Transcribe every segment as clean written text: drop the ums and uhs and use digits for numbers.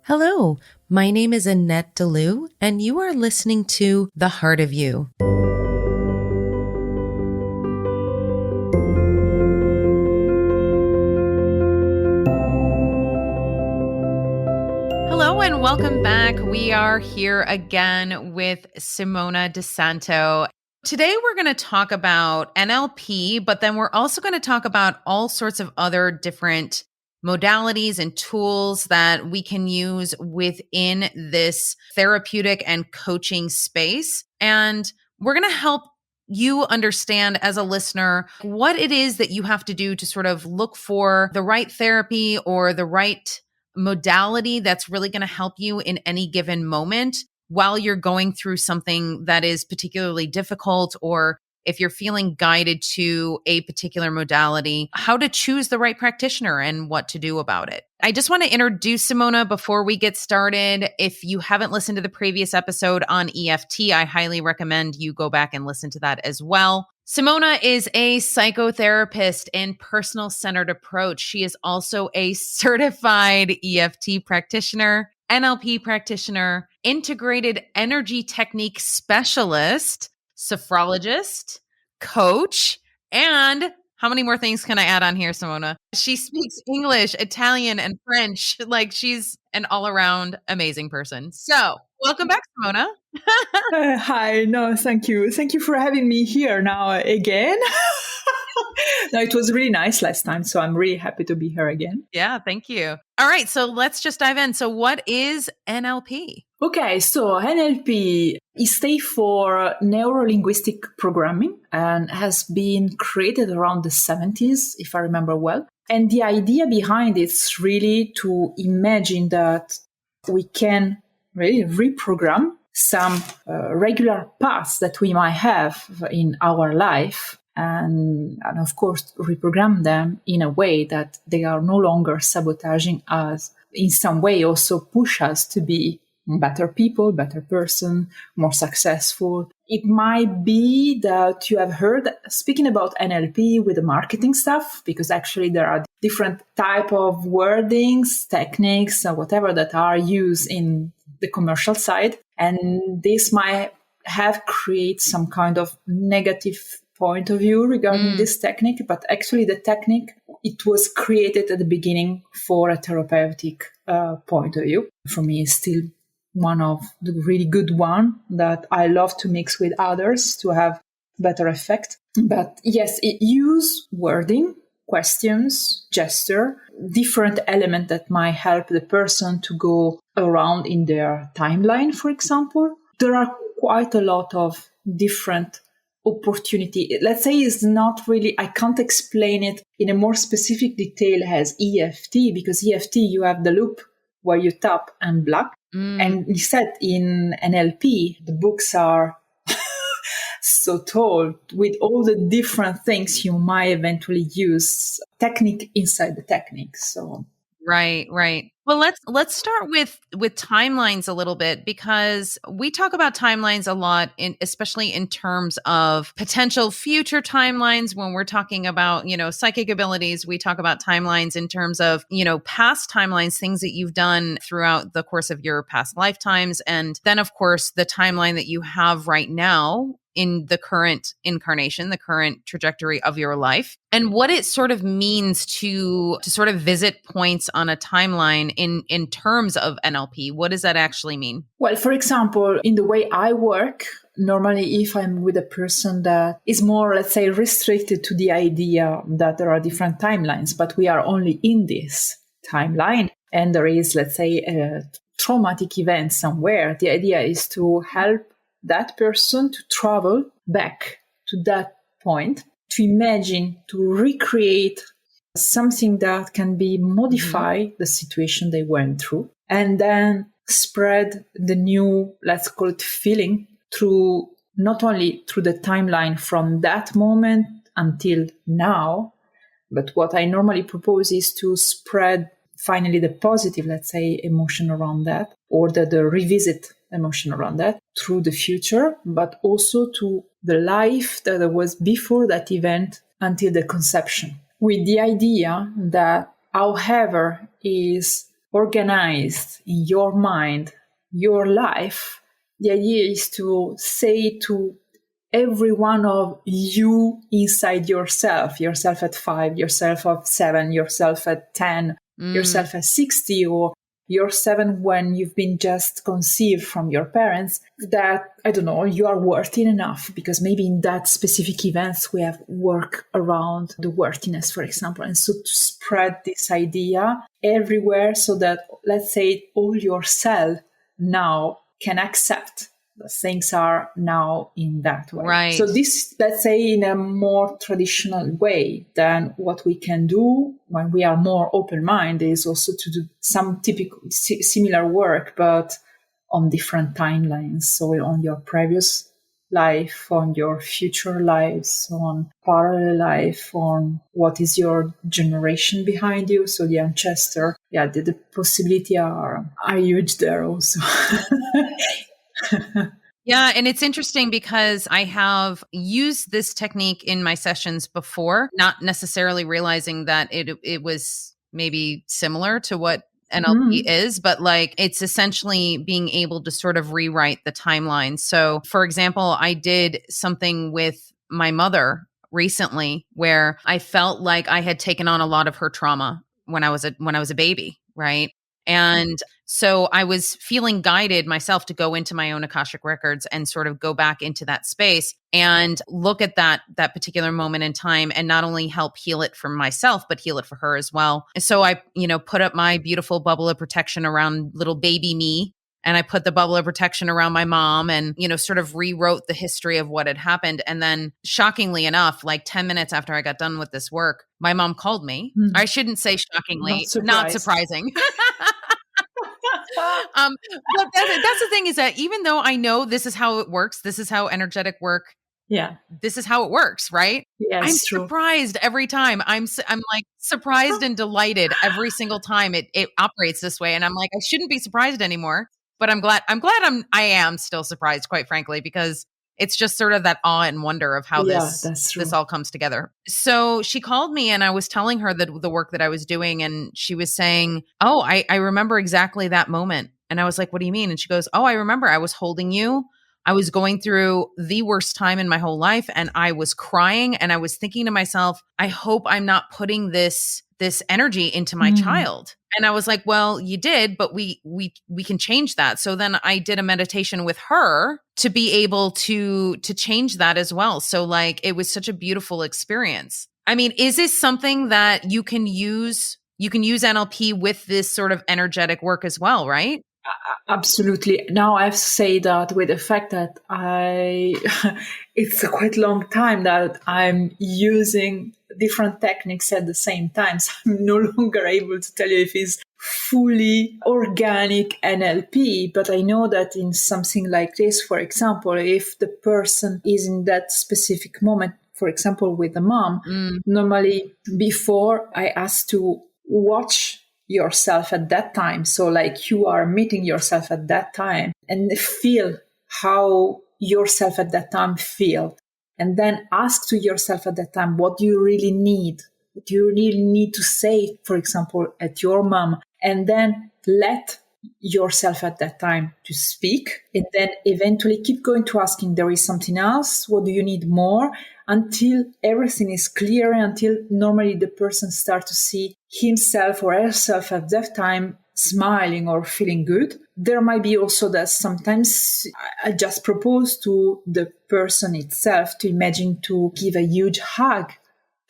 Hello, my name is Annette DeLu, and you are listening to The Heart of You. Hello and welcome back. We are here again with Simona D'Isanto. Today we're going to talk about NLP, but then we're also going to talk about all sorts of other different modalities and tools that we can use within this therapeutic and coaching space. And we're going to help you understand as a listener what it is that you have to do to sort of look for the right therapy or the right modality that's really going to help you in any given moment while you're going through something that is particularly difficult, or if you're feeling guided to a particular modality, how to choose the right practitioner and what to do about it. I just want to introduce Simona before we get started. If you haven't listened to the previous episode on EFT, I highly recommend you go back and listen to that as well. Simona is a psychotherapist and personal centered approach. She is also a certified EFT practitioner, NLP practitioner, integrated energy technique specialist, sophrologist, coach, and how many more things can I add on here, Simona? She speaks English, Italian, and French. Like, she's an all-around amazing person. So, welcome back, Simona. Hi, no, thank you. Thank you for having me here now again. No, it was really nice last time, so I'm really happy to be here again. Yeah, thank you. All right, so let's just dive in. So what is NLP? Okay, so NLP is stands for Neuro-Linguistic Programming and has been created around the 70s, if I remember well. And the idea behind it is really to imagine that we can really reprogram some regular paths that we might have in our life, and of course reprogram them in a way that they are no longer sabotaging us, in some way also push us to be better people, better person, more successful. It might be that you have heard speaking about NLP with the marketing stuff, because actually there are different type of wordings, techniques, or whatever that are used in the commercial side. And this might have created some kind of negative point of view regarding this technique. But actually the technique, it was created at the beginning for a therapeutic point of view. For me, it's still one of the really good one that I love to mix with others to have better effect. But yes, it use wording, questions, gesture, different element that might help the person to go around in their timeline, for example. There are quite a lot of different opportunity. Let's say it's not really, I can't explain it in a more specific detail as EFT, because EFT, you have the loop where you tap and block. And instead in NLP, the books are so told with all the different things you might eventually use, technique inside the technique. So Right. Well, let's start with timelines a little bit, because we talk about timelines a lot, especially in terms of potential future timelines. When we're talking about, psychic abilities, we talk about timelines in terms of, past timelines, things that you've done throughout the course of your past lifetimes. And then, of course, the timeline that you have right now in the current incarnation, the current trajectory of your life, and what it sort of means to sort of visit points on a timeline in terms of NLP. What does that actually mean? Well, for example, in the way I work, normally if I'm with a person that is more, let's say, restricted to the idea that there are different timelines, but we are only in this timeline, and there is, let's say, a traumatic event somewhere, the idea is to help that person to travel back to that point, to imagine, to recreate something that can be modify the situation they went through, and then spread the new, let's call it, feeling through, not only through the timeline from that moment until now, but what I normally propose is to spread finally the positive, let's say, emotion around that, or the revisit emotion around that through the future, but also to the life that was before that event until the conception, with the idea that however is organized in your mind, your life, the idea is to say to every one of you inside yourself at 5, yourself at 7, yourself at 10, yourself at 60, or you're 7 when you've been just conceived from your parents, that, I don't know, you are worthy enough, because maybe in that specific events we have work around the worthiness, for example. And so to spread this idea everywhere so that, let's say, all your cell now can accept that things are now in that way. Right. So this, let's say, in a more traditional way than what we can do when we are more open-minded, is also to do some typical similar work, but on different timelines. So on your previous life, on your future lives, on parallel life, on what is your generation behind you. So the ancestor, the possibility are huge there also. Yeah. And it's interesting because I have used this technique in my sessions before, not necessarily realizing that it was maybe similar to what NLP is, but like it's essentially being able to sort of rewrite the timeline. So, for example, I did something with my mother recently where I felt like I had taken on a lot of her trauma when I was a baby, right? And so I was feeling guided myself to go into my own Akashic records and sort of go back into that space and look at that particular moment in time and not only help heal it for myself, but heal it for her as well. And so I, put up my beautiful bubble of protection around little baby me. And I put the bubble of protection around my mom and, sort of rewrote the history of what had happened. And then shockingly enough, like 10 minutes after I got done with this work, my mom called me. I shouldn't say shockingly, not surprising. But that's the thing, is that even though I know this is how it works, this is how energetic work, this is how it works, right? Yeah, I'm true. surprised every time. I'm like surprised and delighted every single time it operates this way, and I'm like, I shouldn't be surprised anymore. But I am still surprised, quite frankly, because it's just sort of that awe and wonder of how this all comes together. So she called me and I was telling her the work that I was doing, and she was saying, "Oh, I remember exactly that moment." And I was like, "What do you mean?" And she goes, "Oh, I remember I was holding you. I was going through the worst time in my whole life and I was crying and I was thinking to myself, I hope I'm not putting this energy into my child." And I was like, "Well, you did, but we can change that." So then I did a meditation with her to be able to change that as well. So like it was such a beautiful experience. I mean, is this something that you can use? You can use NLP with this sort of energetic work as well, right? Absolutely. Now I have to say that with the fact that it's a quite long time that I'm using different techniques at the same time. So I'm no longer able to tell you if it's fully organic NLP, but I know that in something like this, for example, if the person is in that specific moment, for example, with the mom, normally before I ask to watch yourself at that time. So like you are meeting yourself at that time and feel how yourself at that time feel. And then ask to yourself at that time, what do you really need? What do you really need to say, for example, at your mom? And then let yourself at that time to speak, and then eventually keep going to asking, there is something else? What do you need more? Until everything is clear, until normally the person starts to see himself or herself at that time smiling or feeling good. There might be also that sometimes I just propose to the person itself to imagine to give a huge hug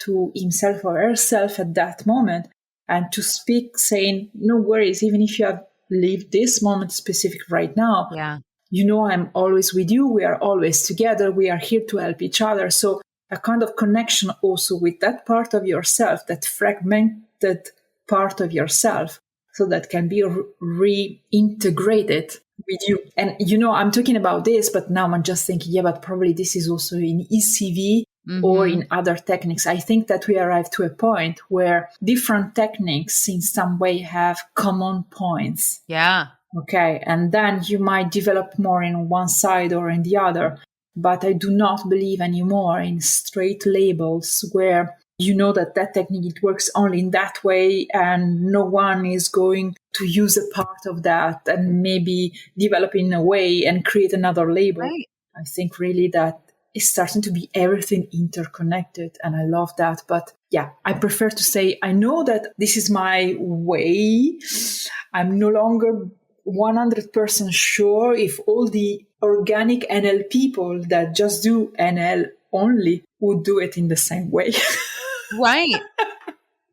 to himself or herself at that moment, and to speak saying, no worries, even if you have lived this moment specific right now, I'm always with you. We are always together. We are here to help each other. So a kind of connection also with that part of yourself, that fragmented part of yourself, so that can be reintegrated with you. And, I'm talking about this, but now I'm just thinking, but probably this is also in ECV or in other techniques. I think that we arrive to a point where different techniques in some way have common points. Yeah. Okay. And then you might develop more in one side or in the other. But I do not believe anymore in straight labels where you know that technique, it works only in that way and no one is going to use a part of that and maybe develop in a way and create another label. Right. I think really that it's starting to be everything interconnected and I love that. But yeah, I prefer to say, I know that this is my way. I'm no longer 100% sure if all the organic NL people that just do NL only would do it in the same way. Right.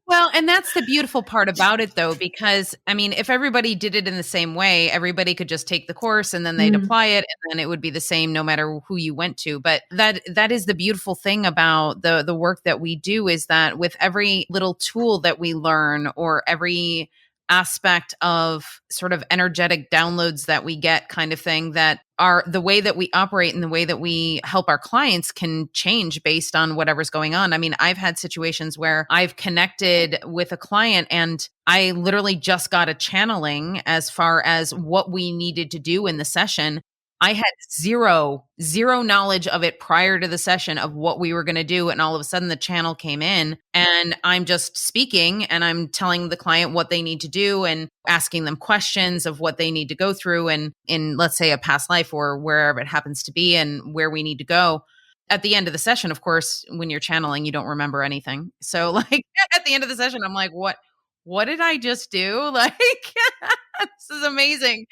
Well, and that's the beautiful part about it, though, because I mean, if everybody did it in the same way, everybody could just take the course and then they'd apply it, and then it would be the same no matter who you went to. But that is the beautiful thing about the work that we do, is that with every little tool that we learn, or every aspect of sort of energetic downloads that we get, kind of thing, that are the way that we operate and the way that we help our clients can change based on whatever's going on. I mean, I've had situations where I've connected with a client and I literally just got a channeling as far as what we needed to do in the session. I had zero knowledge of it prior to the session of what we were going to do. And all of a sudden the channel came in and I'm just speaking and I'm telling the client what they need to do and asking them questions of what they need to go through and in, let's say, a past life or wherever it happens to be and where we need to go. At the end of the session, of course, when you're channeling, you don't remember anything. So like at the end of the session, I'm like, what did I just do? Like, this is amazing.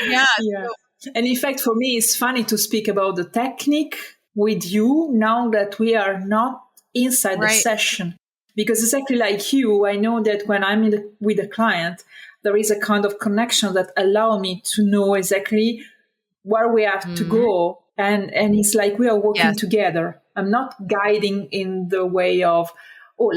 Yeah. Yeah. So, And in fact, for me, it's funny to speak about the technique with you now that we are not inside the right. session. Because exactly like you, I know that when I'm with a client, there is a kind of connection that allow me to know exactly where we have to Mhm. go. And it's like we are working Yes. together. I'm not guiding in the way of, oh,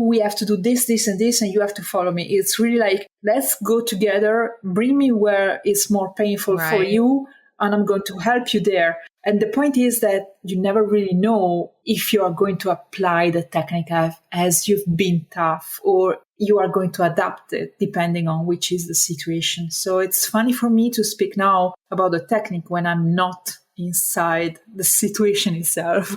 we have to do this, and this, and you have to follow me. It's really like, let's go together, bring me where it's more painful for Right. you, and I'm going to help you there. And the point is that you never really know if you are going to apply the technique as you've been tough, or you are going to adapt it depending on which is the situation. So it's funny for me to speak now about the technique when I'm not inside the situation itself.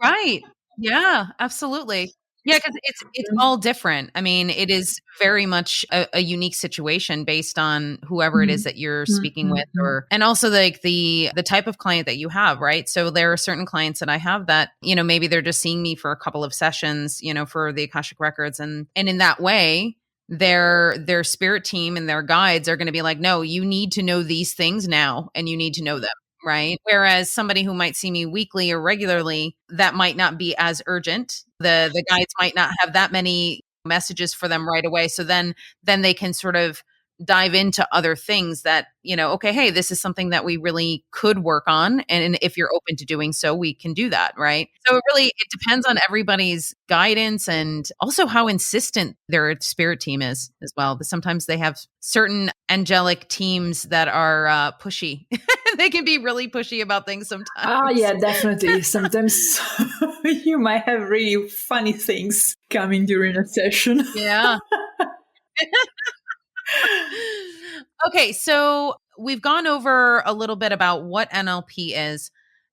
Right. Yeah, absolutely. Yeah, because it's all different. I mean, it is very much a unique situation based on whoever it is Mm, that you're mm, speaking mm, with, mm. or and also like the type of client that you have, right? So there are certain clients that I have that, maybe they're just seeing me for a couple of sessions, for the Akashic records, and in that way, their spirit team and their guides are going to be like, "No, you need to know these things now and you need to know them." Right? Whereas somebody who might see me weekly or regularly, that might not be as urgent. The guides might not have that many messages for them right away. So then they can sort of dive into other things that, okay, hey, this is something that we really could work on. And if you're open to doing so, we can do that. Right. So it depends on everybody's guidance and also how insistent their spirit team is as well. But sometimes they have certain angelic teams that are pushy. They can be really pushy about things Ah, sometimes. yeah, definitely. Sometimes you might have really funny things coming during a session. Yeah. Okay, so we've gone over a little bit about what NLP is.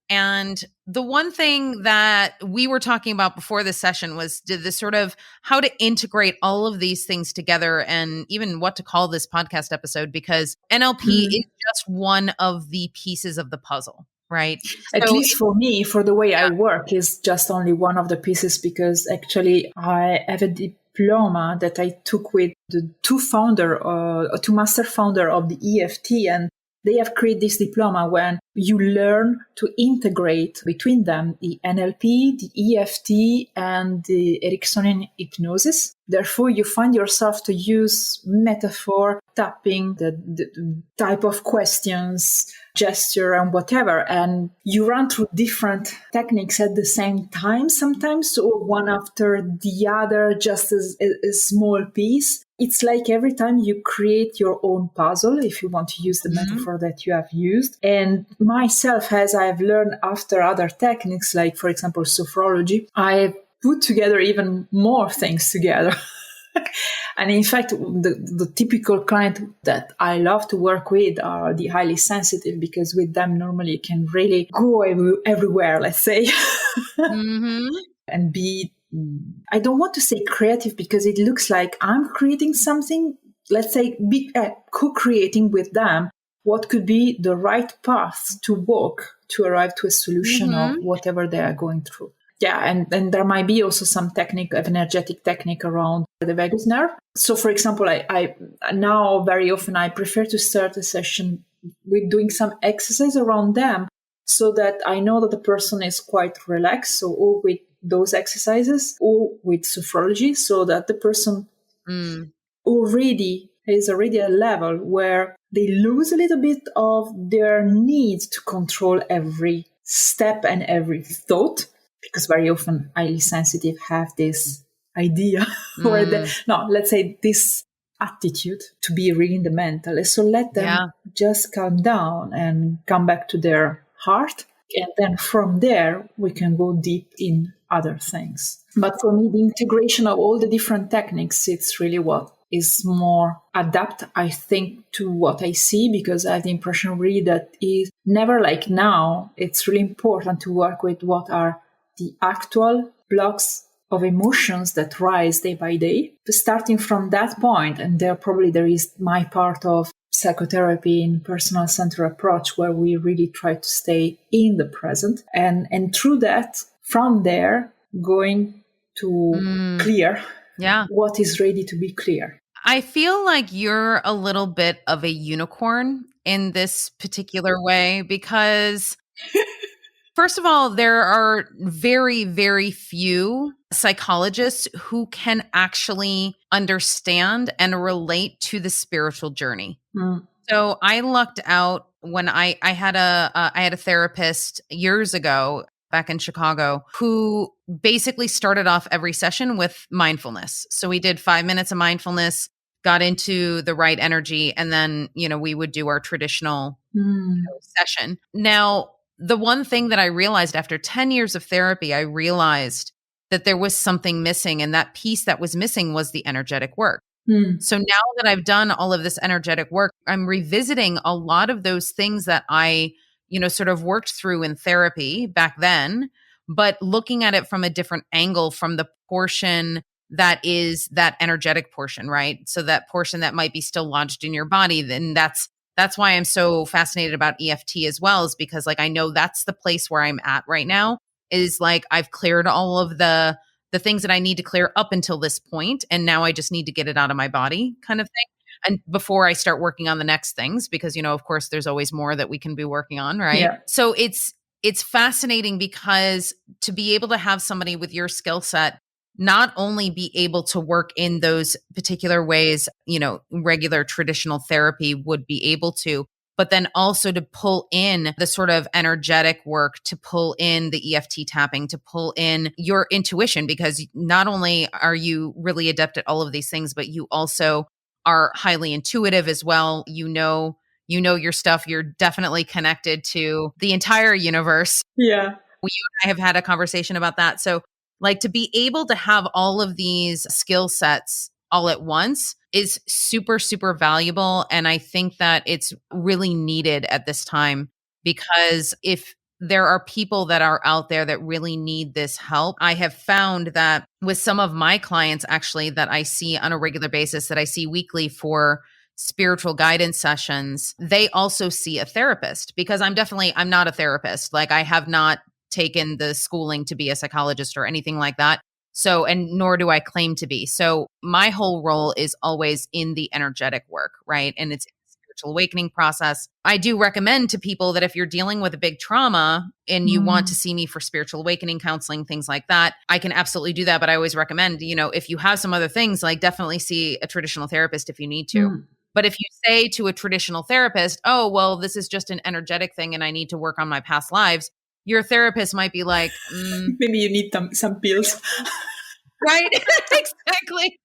And the one thing that we were talking about before the session was the sort of how to integrate all of these things together and even what to call this podcast episode, because NLP is Mm. just one of the pieces of the puzzle, right? At So, least for me, for the way I yeah. work, is just only one of the pieces because actually I have a diploma that I took with the two master founder of the EFT, and they have created this diploma when you learn to integrate between them the NLP, the EFT, and the Ericksonian hypnosis. Therefore, you find yourself to use metaphor, tapping, the type of questions, gesture, and whatever. And you run through different techniques at the same time sometimes, or one after the other, just as a small piece. It's like every time you create your own puzzle, if you want to use the Mhm. metaphor that you have used. And myself, as I've learned after other techniques, like, for example, sophrology, I put together even more things together. And in fact, the typical client that I love to work with are the highly sensitive, because with them normally you can really go everywhere, let's say, Mm-hmm. and be, I don't want to say creative because it looks like I'm creating something, let's say, co-creating with them what could be the right path to walk to arrive to a solution of Mm-hmm. whatever they are going through. Yeah, and there might be also some technique, energetic technique around the vagus nerve. So, for example, I now very often I prefer to start a session with doing some exercise around them, so that I know that the person is quite relaxed. So, or with those exercises, or with sophrology, so that the person Mm. already is already at a level where they lose a little bit of their need to control every step and every thought, because very often highly sensitive have this idea or Mm. no, let's say this attitude to be really in the mental. So let them Yeah. just calm down and come back to their heart, and then from there we can go deep in other things. But for me, the integration of all the different techniques, it's really what is more adapt, I think, to what I see, because I have the impression really that is never like now. It's really important to work with what are the actual blocks of emotions that rise day by day. Starting from that point, and there is my part of psychotherapy in personal center approach, where we really try to stay in the present, and through that, from there, going to Mm. clear Yeah. what is ready to be clear. I feel like you're a little bit of a unicorn in this particular way because, first of all, there are very, very few psychologists who can actually understand and relate to the spiritual journey. Mm. So I lucked out when I had I had a therapist years ago back in Chicago who basically started off every session with mindfulness. So we did 5 minutes of mindfulness, got into the right energy, and then we would do our traditional Mm. session. Now, the one thing that I realized after 10 years of therapy, I realized that there was something missing, and that piece that was missing was the energetic work. Mm. So now that I've done all of this energetic work, I'm revisiting a lot of those things that I, sort of worked through in therapy back then, but looking at it from a different angle, from the portion that is that energetic portion, right? So that portion that might be still lodged in your body, then that's why I'm so fascinated about EFT as well, is because like I know that's the place where I'm at right now, is like I've cleared all of the things that I need to clear up until this point, and now I just need to get it out of my body, kind of thing. And before I start working on the next things, because of course there's always more that we can be working on, right? Yeah. So it's fascinating because to be able to have somebody with your skill set not only be able to work in those particular ways, regular traditional therapy would be able to, but then also to pull in the sort of energetic work, to pull in the EFT tapping, to pull in your intuition, because not only are you really adept at all of these things, but you also are highly intuitive as well. You know your stuff. You're definitely connected to the entire universe. Yeah. You and I have had a conversation about that. So, like, to be able to have all of these skill sets all at once is super, super valuable. And I think that it's really needed at this time, because if there are people that are out there that really need this help, I have found that with some of my clients, actually, that I see on a regular basis, that I see weekly for spiritual guidance sessions, they also see a therapist, because I'm not a therapist. Like, I have not taken the schooling to be a psychologist or anything like that. So, and nor do I claim to be. So, my whole role is always in the energetic work, right? And it's a spiritual awakening process. I do recommend to people that if you're dealing with a big trauma and you want to Mm. see me for spiritual awakening counseling, things like that, I can absolutely do that. But I always recommend, if you have some other things, like definitely see a traditional therapist if you need to. Mm. But if you say to a traditional therapist, oh, well, this is just an energetic thing and I need to work on my past lives, your therapist might be like, Maybe you need some pills. right? Exactly.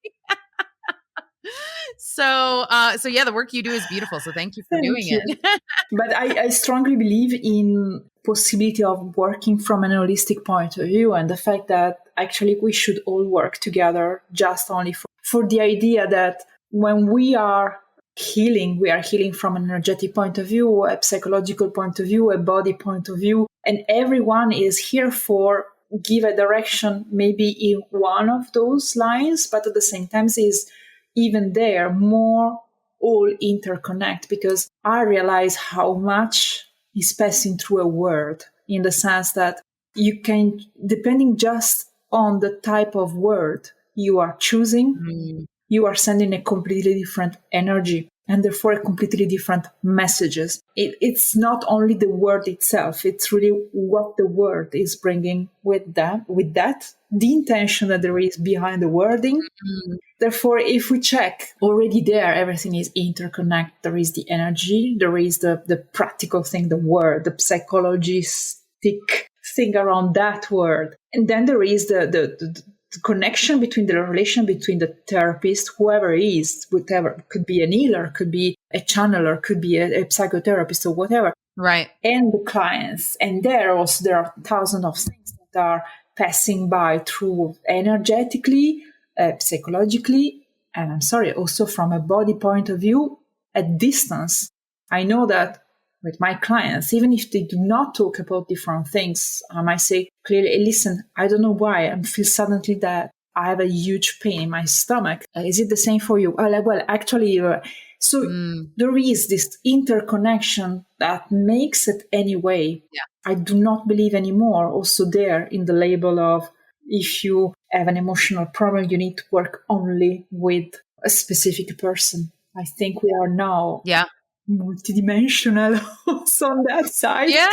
So yeah, the work you do is beautiful. So thank you for Thank doing you. it. But I strongly believe in possibility of working from an holistic point of view, and the fact that actually we should all work together just only for the idea that when we are healing from an energetic point of view, a psychological point of view, a body point of view, and everyone is here for give a direction maybe in one of those lines, but at the same time is even there more all interconnect, because I realize how much is passing through a word, in the sense that you can, depending just on the type of word you are choosing, you are sending a completely different energy and therefore a completely different messages. It's not only the word itself, it's really what the word is bringing with that, the intention that there is behind the wording. Therefore, if we check already there, everything is interconnected. There is the energy, there is the practical thing, the word, the psychologistic thing around that word. And then there is the connection between the relation between the therapist, whoever it is, whatever, could be an healer, could be a channeler, could be a psychotherapist or whatever. Right. And the clients. And there are thousands of things that are passing by through energetically, psychologically, and also from a body point of view, at distance. I know that with my clients, even if they do not talk about different things, I might say clearly, hey, listen, I don't know why I feel suddenly that I have a huge pain in my stomach. Is it the same for you? Actually, there is this interconnection that makes it anyway. Yeah. I do not believe anymore also there in the label of, if you have an emotional problem, you need to work only with a specific person. I think we are now multidimensional also on that side. Yeah.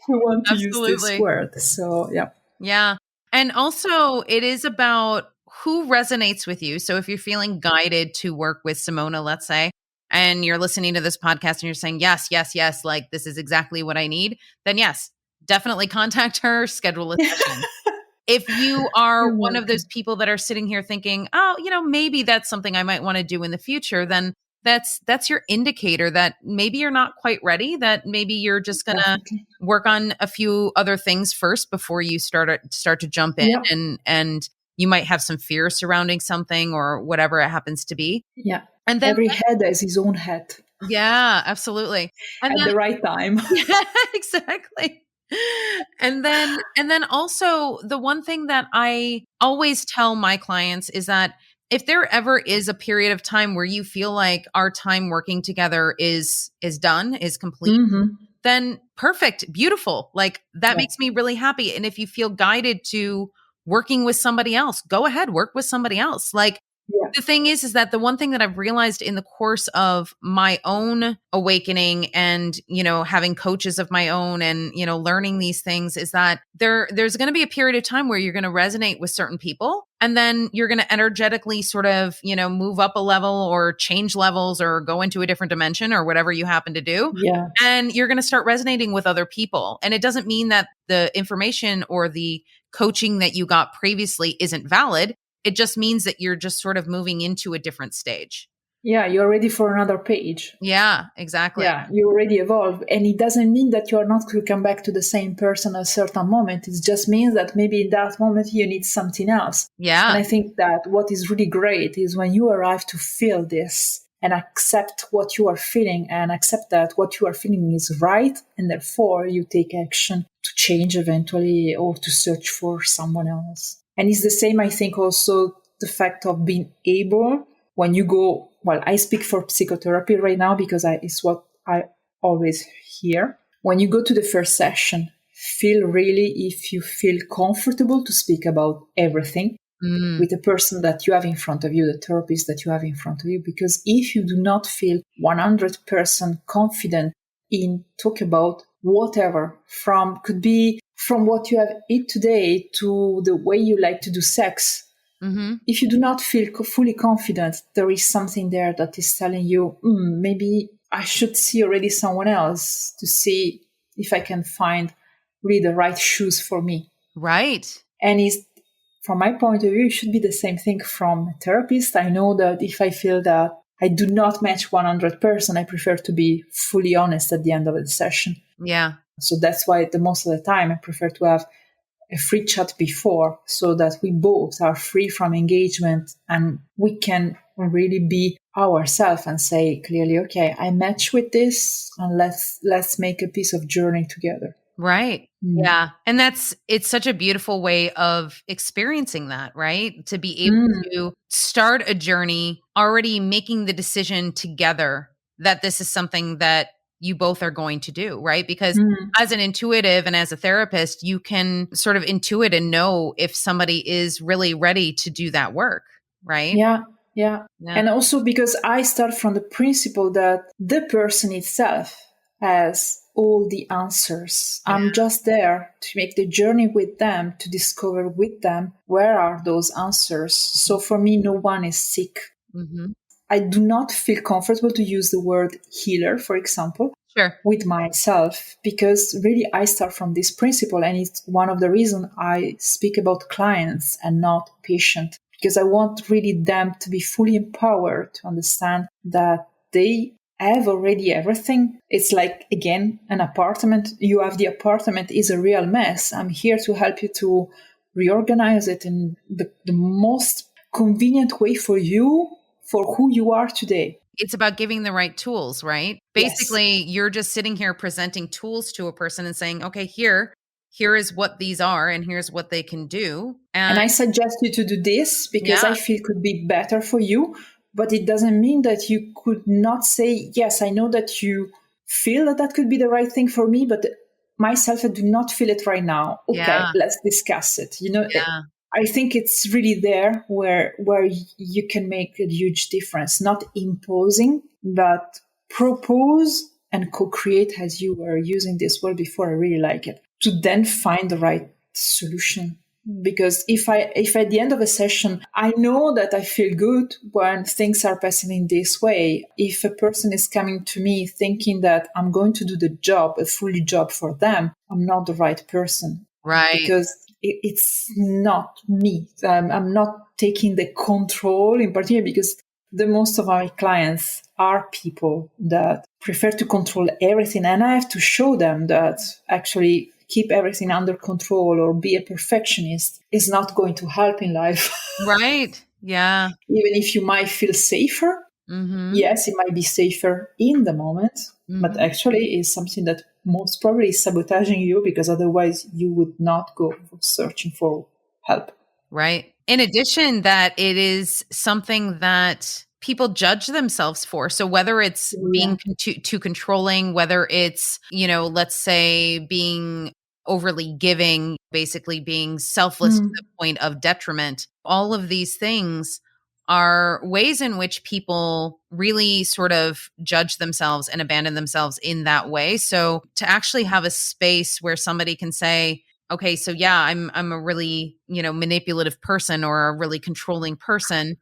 We want to use this Absolutely. word. So, yeah. Yeah. And also, it is about who resonates with you. So if you're feeling guided to work with Simona, let's say, and you're listening to this podcast and you're saying, yes, yes, yes, like this is exactly what I need, then yes, definitely contact her, schedule a session. If you are You're one of those welcome. people that are sitting here thinking, oh, maybe that's something I might want to do in the future, then that's your indicator that maybe you're not quite ready, that maybe you're just going to Definitely. work on a few other things first before you start to jump in, Yeah. and you might have some fear surrounding something or whatever it happens to be. Yeah. And then Every head has his own head yeah, absolutely. And at then the right time. yeah, exactly. And then also the one thing that I always tell my clients is that if there ever is a period of time where you feel like our time working together is done, is complete, Mm-hmm. then perfect, beautiful. Like that Yeah. makes me really happy. And if you feel guided to working with somebody else, go ahead, work with somebody else. Like Yeah. the thing is that the one thing that I've realized in the course of my own awakening and, having coaches of my own and, learning these things is that there's going to be a period of time where you're going to resonate with certain people. And then you're going to energetically sort of, move up a level or change levels or go into a different dimension or whatever you happen to do. Yeah. And you're going to start resonating with other people. And it doesn't mean that the information or the coaching that you got previously isn't valid. It just means that you're just sort of moving into a different stage. Yeah. You're ready for another page. Yeah, exactly. Yeah. You already evolved. And it doesn't mean that you're not going to come back to the same person at a certain moment. It just means that maybe in that moment you need something else. Yeah. And I think that what is really great is when you arrive to feel this and accept what you are feeling and accept that what you are feeling is right. And therefore you take action to change eventually or to search for someone else. And it's the same, I think, also the fact of being able when you go, well, I speak for psychotherapy right now because it's what I always hear. When you go to the first session, feel really if you feel comfortable to speak about everything with the person that you have in front of you, the therapist that you have in front of you. Because if you do not feel 100% confident in talk about whatever, could be from what you have eat today to the way you like to do sex. Mm-hmm. If you do not feel fully confident, there is something there that is telling you, maybe I should see already someone else to see if I can find really the right shoes for me. Right. And from my point of view, it should be the same thing from a therapist. I know that if I feel that I do not match 100%, I prefer to be fully honest at the end of the session. Yeah. So that's why most of the time I prefer to have a free chat before, so that we both are free from engagement and we can really be ourselves and say clearly, okay, I match with this, and let's make a piece of journey together. Right. Mm. Yeah. And it's such a beautiful way of experiencing that, right? To be able Mm. to start a journey already making the decision together that this is something that you both are going to do, right? Because Mm. as an intuitive and as a therapist, you can sort of intuit and know if somebody is really ready to do that work, right? Yeah, yeah. Yeah. And also because I start from the principle that the person itself has all the answers. Yeah. I'm just there to make the journey with them, to discover with them where are those answers. So for me, no one is sick. Mhm. I do not feel comfortable to use the word healer, for example, Sure. with myself, because really I start from this principle, and it's one of the reasons I speak about clients and not patient, because I want really them to be fully empowered to understand that they have already everything. It's like, again, an apartment. You have the apartment is a real mess. I'm here to help you to reorganize it in the most convenient way for you, for who you are today. It's about giving the right tools, right? Yes. Basically, you're just sitting here presenting tools to a person and saying, "Okay, here is what these are and here's what they can do." And And I suggest you to do this because yeah, I feel could be better for you. But it doesn't mean that you could not say, yes, I know that you feel that that could be the right thing for me, but myself, I do not feel it right now. Okay, yeah, let's discuss it. yeah, I think it's really there where you can make a huge difference, not imposing, but propose and co-create, as you were using this word before. I really like it, to then find the right solution. Because if at the end of a session I know that I feel good when things are passing in this way, if a person is coming to me thinking that I'm going to do the job, a fully job for them, I'm not the right person, right, because it's not me. I'm not taking the control in particular, because the most of my clients are people that prefer to control everything, and I have to show them that actually keep everything under control or be a perfectionist is not going to help in life. right, yeah, Even if you might feel safer, mm-hmm, yes, it might be safer in the moment, but mm-hmm, actually is something that most probably is sabotaging you, because otherwise you would not go searching for help. right. In addition, that it is something that people judge themselves for. So whether it's Yeah. being too controlling, whether it's, let's say being overly giving, basically being selfless to the Mm. point of detriment, all of these things are ways in which people really sort of judge themselves and abandon themselves in that way. So to actually have a space where somebody can say, okay, so yeah, I'm a really, manipulative person or a really controlling person,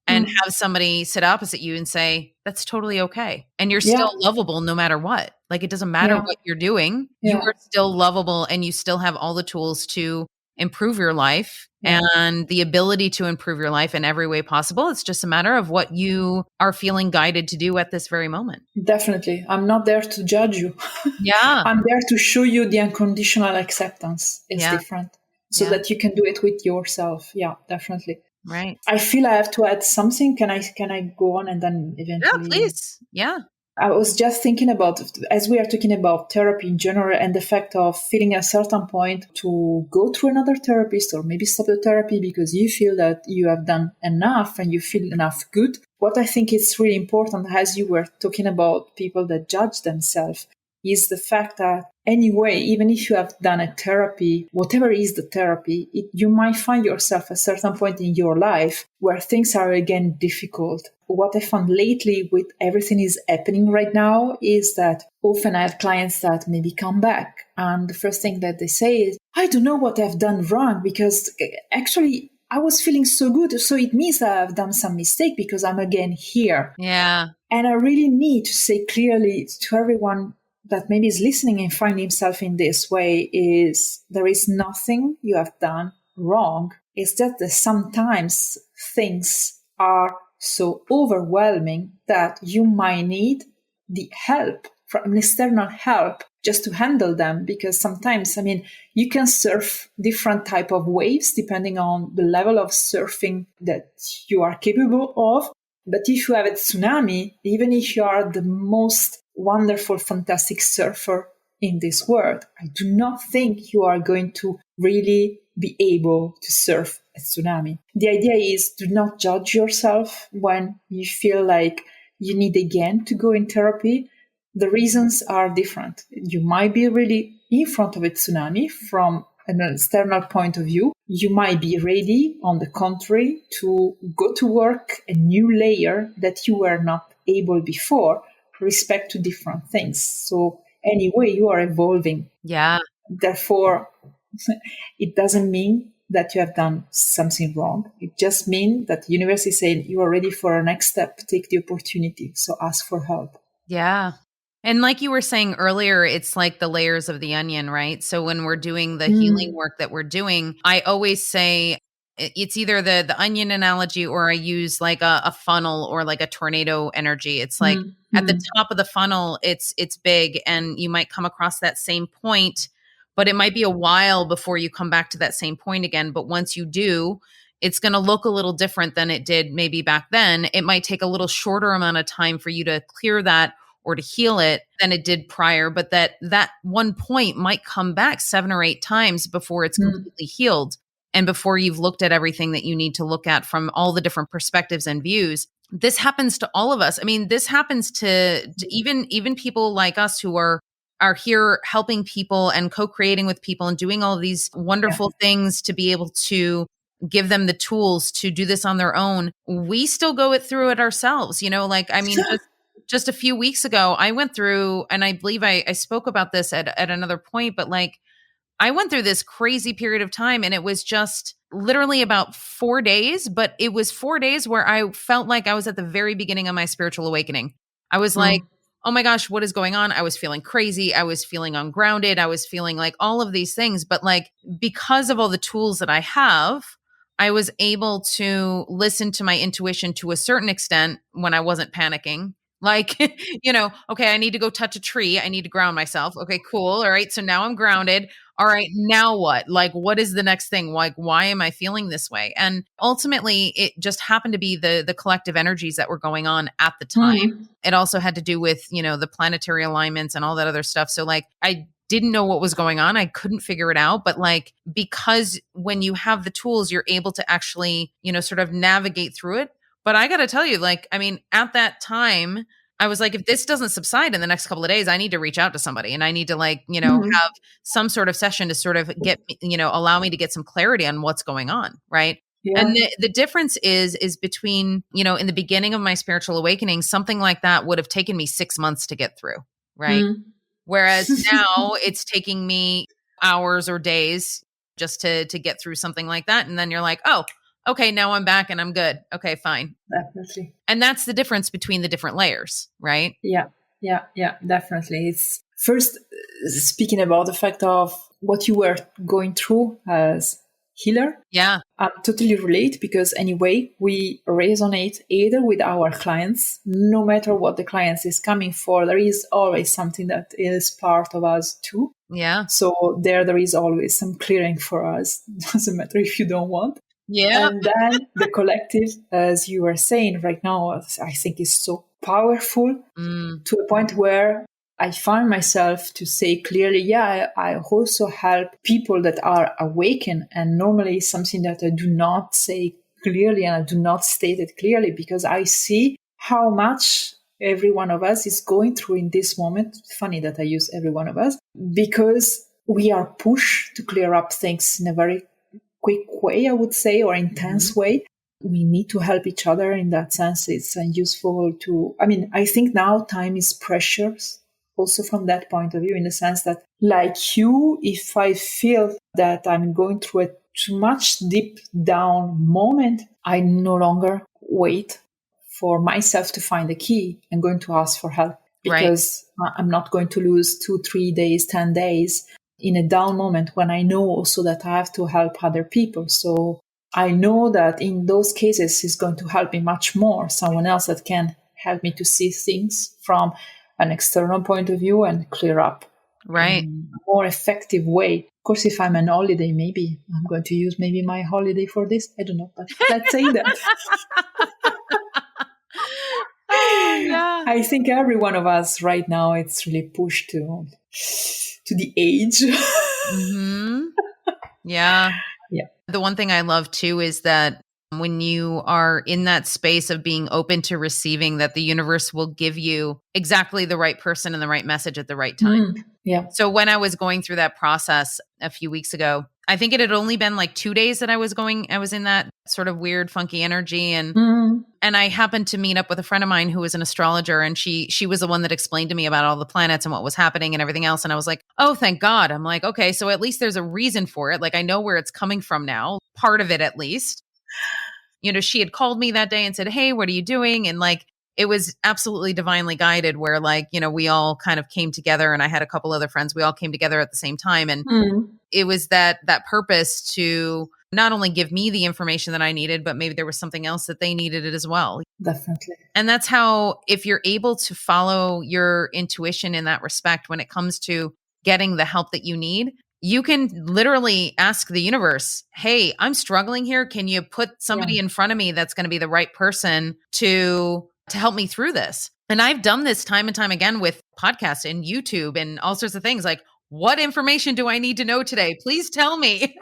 and Mm. have somebody sit opposite you and say, that's totally okay. And you're still Yeah. lovable no matter what. Like, it doesn't matter Yeah. what you're doing. You Yeah. are still lovable and you still have all the tools to improve your life Yeah. and the ability to improve your life in every way possible. It's just a matter of what you are feeling guided to do at this very moment. Definitely. I'm not there to judge you. Yeah. I'm there to show you the unconditional acceptance is Yeah. different, so Yeah. that you can do it with yourself. Yeah, definitely. Right. I feel I have to add something. Can I go on and then Yeah, eventually? please. Yeah. I was just thinking about, as we are talking about therapy in general, and the fact of feeling a certain point to go to another therapist, or maybe stop the therapy because you feel that you have done enough and you feel enough good. What I think is really important, as you were talking about people that judge themselves, is the fact that anyway, even if you have done a therapy, whatever is the therapy, you might find yourself at a certain point in your life where things are again difficult. What I found lately with everything is happening right now is that often I have clients that maybe come back, and the first thing that they say is, I don't know what I've done wrong, because actually I was feeling so good. So it means that I've done some mistake because I'm again here. Yeah. And I really need to say clearly to everyone that maybe is listening and find himself in this way, is there is nothing you have done wrong. It's just that sometimes things are so overwhelming that you might need the help from external help just to handle them, because sometimes, I mean, you can surf different type of waves depending on the level of surfing that you are capable of. But if you have a tsunami, even if you are the most wonderful, fantastic surfer in this world, I do not think you are going to really be able to surf a tsunami. The idea is, do not judge yourself when you feel like you need again to go in therapy. The reasons are different. You might be really in front of a tsunami from an external point of view. You might be ready, on the contrary, to go to work a new layer that you were not able before, respect to different things. So anyway, you are evolving. Yeah. Therefore, it doesn't mean that you have done something wrong. It just means that the universe is saying you are ready for a next step. Take the opportunity. So ask for help. Yeah. And like you were saying earlier, it's like the layers of the onion, right? So when we're doing the healing Mm, work that we're doing, I always say it's either the onion analogy, or I use like a funnel or like a tornado energy. It's like mm, at the mm, top of the funnel, it's big, and you might come across that same point, but it might be a while before you come back to that same point again. But once you do, it's going to look a little different than it did maybe back then. It might take a little shorter amount of time for you to clear that or to heal it than it did prior, but that one point might come back 7 or 8 times before it's mm, completely healed, and before you've looked at everything that you need to look at from all the different perspectives and views. This happens to all of us. I mean, this happens to even people like us who are here helping people and co-creating with people and doing all of these yeah. wonderful things to be able to give them the tools to do this on their own. We still go it through it ourselves, like, I mean, just a few weeks ago, I went through, and I believe I spoke about this at another point, but like, I went through this crazy period of time, and it was just literally about 4 days, but it was 4 days where I felt like I was at the very beginning of my spiritual awakening. I was like, Mm, oh my gosh, what is going on? I was feeling crazy. I was feeling ungrounded. I was feeling like all of these things. But like, because of all the tools that I have, I was able to listen to my intuition to a certain extent when I wasn't panicking. Like, okay, I need to go touch a tree. I need to ground myself. Okay, cool. All right. So now I'm grounded. All right, now what? Like, what is the next thing? Like, why am I feeling this way? And ultimately, it just happened to be the collective energies that were going on at the time. mm, It also had to do with, the planetary alignments and all that other stuff. So like, I didn't know what was going on. I couldn't figure it out. But like, because when you have the tools, you're able to actually, sort of navigate through it. But I got to tell you, like, I mean, at that time, I was like, if this doesn't subside in the next couple of days, I need to reach out to somebody, and I need to, like, mm. have some sort of session to sort of get, allow me to get some clarity on what's going on. Right. And Yeah. the difference is between, in the beginning of my spiritual awakening, something like that would have taken me 6 months to get through. Right. Mm. Whereas now it's taking me hours or days just to get through something like that. And then you're like, oh, okay, now I'm back and I'm good. Okay, fine. Definitely. And that's the difference between the different layers, right? Yeah. Yeah. Yeah. Definitely. It's first speaking about the fact of what you were going through as healer. Yeah. I totally relate, because anyway, we resonate either with our clients, no matter what the client is coming for. There is always something that is part of us too. Yeah. So there is always some clearing for us. Doesn't matter if you don't want. Yeah. And then the collective, as you were saying right now, I think is so powerful Mm, to a point where I find myself to say clearly, yeah, I also help people that are awakened. And normally something that I do not say clearly and I do not state it clearly, because I see how much every one of us is going through in this moment. Funny that I use every one of us, because we are pushed to clear up things in a very quick way, I would say, or intense mhm. way. We need to help each other in that sense. It's useful to, I mean, I think now time is precious also from that point of view, in the sense that, like you, if I feel that I'm going through a too much deep down moment, I no longer wait for myself to find the key. I'm going to ask for help, Right. because I'm not going to lose 2, 3 days, 10 days in a down moment when I know also that I have to help other people. So I know that in those cases, it's going to help me much more. Someone else that can help me to see things from an external point of view and clear up Right. in a more effective way. Of course, if I'm on holiday, maybe I'm going to use maybe my holiday for this. I don't know, but let's say that. Oh, yeah. I think every one of us right now, it's really pushed to the age. Mm-hmm. Yeah. Yeah. The one thing I love too is that when you are in that space of being open to receiving, that the universe will give you exactly the right person and the right message at the right time. Yeah. So when I was going through that process a few weeks ago, I think it had only been like 2 days that I was in that sort of weird, funky energy. And I happened to meet up with a friend of mine who was an astrologer, and she was the one that explained to me about all the planets and what was happening and everything else. And I was like, oh, thank God. I'm like, okay, so at least there's a reason for it. Like, I know where it's coming from now, part of it at least. She had called me that day and said, hey, what are you doing? And like, it was absolutely divinely guided where like, we all kind of came together, and I had a couple other friends. We all came together at the same time. And it was that purpose to not only give me the information that I needed, but maybe there was something else that they needed it as well. Definitely. And that's how, if you're able to follow your intuition in that respect, when it comes to getting the help that you need, you can literally ask the universe, hey, I'm struggling here. Can you put somebody in front of me that's going to be the right person to help me through this? And I've done this time and time again with podcasts and YouTube and all sorts of things. Like, what information do I need to know today? Please tell me.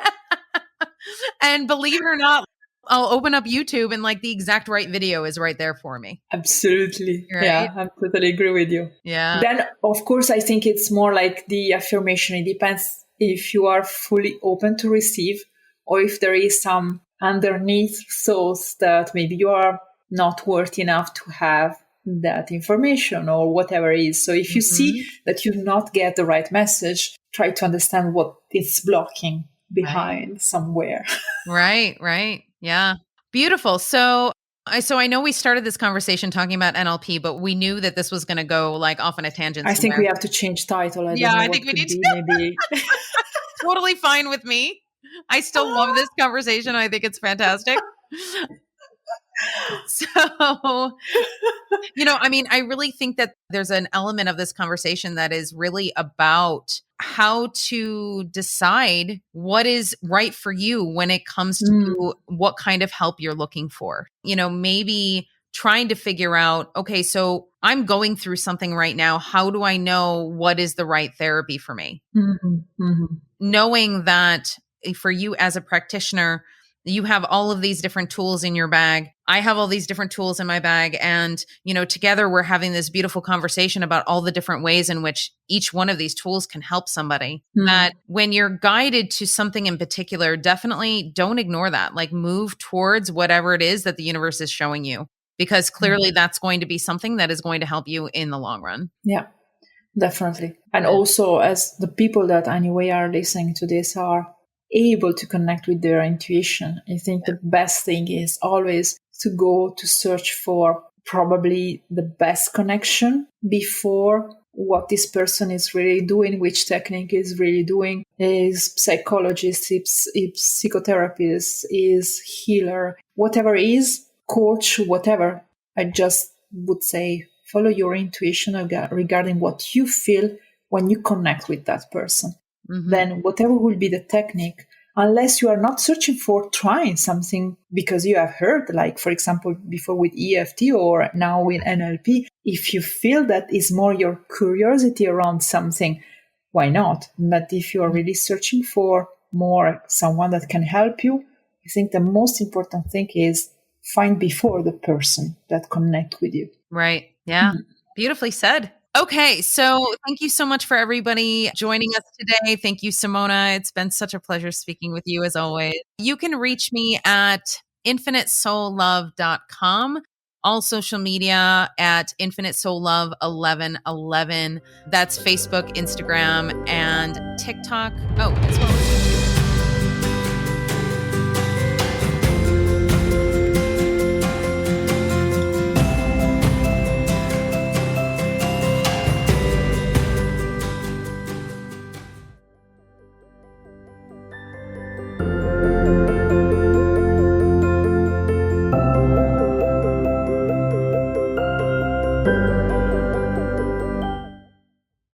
And believe it or not, I'll open up YouTube and like the exact right video is right there for me. Absolutely. Right? Yeah, I totally agree with you. Yeah. Then, of course, I think it's more like the affirmation. It depends if you are fully open to receive, or if there is some underneath thoughts that maybe you are not worthy enough to have that information or whatever it is. So if you see that you not get the right message, try to understand what is blocking behind somewhere. Right. Yeah. Beautiful. So I know we started this conversation talking about NLP, but we knew that this was going to go like off on a tangent I think somewhere. we have to change title. I don't know I what think we could need be. to. Maybe Totally fine with me. I still love this conversation. I think it's fantastic. So, I really think that there's an element of this conversation that is really about how to decide what is right for you when it comes to what kind of help you're looking for. Maybe trying to figure out, okay, so I'm going through something right now. How do I know what is the right therapy for me? Knowing that for you as a practitioner, you have all of these different tools in your bag. I have all these different tools in my bag. And, together we're having this beautiful conversation about all the different ways in which each one of these tools can help somebody. That when you're guided to something in particular, definitely don't ignore that. Like, move towards whatever it is that the universe is showing you, because clearly that's going to be something that is going to help you in the long run. Yeah, definitely. And also, as the people that anyway are listening to this are able to connect with their intuition, I think the best thing is always to go to search for probably the best connection before what this person is really doing, which technique is really doing, is psychologist, is psychotherapist, is healer, whatever is, coach, whatever. I just would say follow your intuition regarding what you feel when you connect with that person. Then whatever will be the technique, unless you are not searching for trying something because you have heard, like, for example, before with EFT or now with NLP, if you feel that is more your curiosity around something, why not? But if you are really searching for more someone that can help you, I think the most important thing is find before the person that connect with you. Right. Yeah. Beautifully said. Okay. So thank you so much for everybody joining us today. Thank you, Simona. It's been such a pleasure speaking with you as always. You can reach me at infinitesoullove.com. All social media at infinitesoullove1111. That's Facebook, Instagram, and TikTok. Oh, as well as